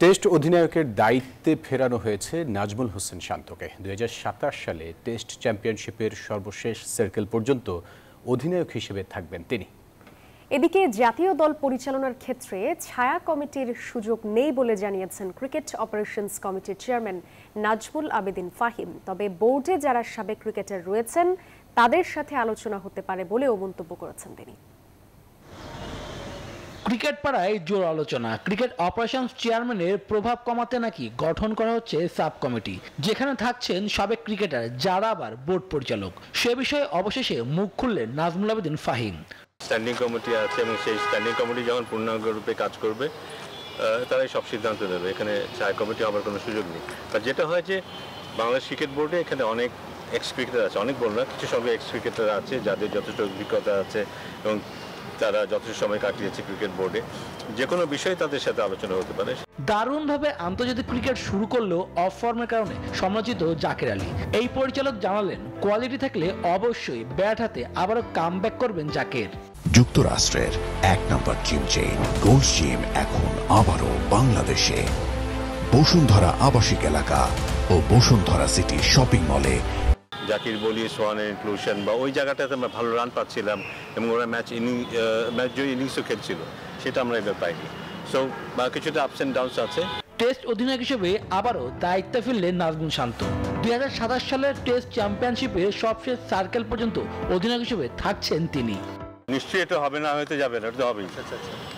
Test অধিনায়কের দায়িত্বে ফেরানো হয়েছে নাজমুল হোসেন শান্তকে। ২০২৭ সালে টেস্ট চ্যাম্পিয়নশিপের সর্বশেষ সার্কেল পর্যন্ত অধিনায়ক হিসেবে থাকবেন তিনি। এদিকে জাতীয় দল পরিচালনার ক্ষেত্রে ছায়া কমিটির সুযোগ নেই বলে জানিয়েছেন ক্রিকেট অপারেশনস কমিটির চেয়ারম্যান নাজমুল আবেদিন ফাহিম। তবে বোর্ডে যারা সাবেক ক্রিকেটার রয়েছেন তাদের সাথে আলোচনা হতে পারে বলেও মন্তব্য করেছেন তিনি। ক্রিকেট পাড়ায় জোর আলোচনা। ক্রিকেট অপারেশনস চেয়ারম্যানের প্রভাব কমাতে নাকি গঠন করা হচ্ছে সাব কমিটি, যেখানে থাকছেন সাবেক ক্রিকেটার যারা আবার বোর্ড পরিচালক। সে বিষয়ে অবশেষে মুখ খুললেন নাজমুল আবেদিন ফাহিম। স্ট্যান্ডিং কমিটি আছে এবং সেই স্ট্যান্ডিং কমিটি যখন পূর্ণাঙ্গ রূপে কাজ করবে তারাই সব সিদ্ধান্ত নেবে। এখানে ছায়া কমিটি হবার কোনো সুযোগ নেই। আর যেটা হয় যে বাংলাদেশ ক্রিকেট বোর্ডে এখানে অনেক এক্স ক্রিকেটার আছে, অনেক বড় না, কিছু সঙ্গে এক্স ক্রিকেটার আছে যাদের যথেষ্ট অভিজ্ঞতা আছে এবং তারা যথেষ্ট সময় কাটিয়েছে ক্রিকেট বোর্ডে। যে কোনো বিষয়ে তাদের সাথে আলোচনা হতে পারে। দারুণভাবে আন্তর্জাতিক ক্রিকেট শুরু করলেও অফ ফর্মের কারণে সমালোচিত জাকের আলী। এই পরিচালক জানালেন কোয়ালিটি থাকলে অবশ্যই ব্যাট হাতে আবারও কামব্যাক করবেন জাকের। যুক্তরাষ্ট্রের ১ নম্বর জিম চেইন গোল্ড জিম এখন আবারও বাংলাদেশে। বসুন্ধরা আবাসিক এলাকা ও বসুন্ধরা সিটি শপিং মলে জাকির বলি সোহানের ইনক্লুশন বা ওই জায়গাটাতে আমরা ভালো রান পাচ্ছিলাম এবং ওরা ম্যাচ জয়ী ইনিংসও খেলছিল, সেটা আমরা এবার পাইনি। সো কিছুটা আপস অ্যান্ড ডাউনস আছে। টেস্ট অধিনায়ক হিসেবে আবারও দায়িত্ব ফিরলেন নাজমুল শান্ত। ২০২৭ সালের টেস্ট চ্যাম্পিয়নশিপের সবশেষ সার্কেল পর্যন্ত অধিনায়ক হিসেবে থাকছেন তিনি। নিশ্চয়ই এটা হবে না, হয়তো যাবে না, এটা হবেই,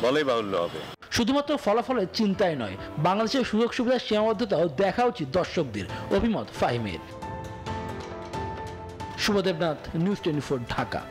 বলেই বাহুল্য হবে। শুধুমাত্র ফলাফলের চিন্তায় নয়, বাংলাদেশের সুযোগ সুবিধার সীমাবদ্ধতাও দেখা উচিত দর্শকদের, অভিমত ফাহিমের। শুভদেবনাথ, নিউজ 24, ঢাকা।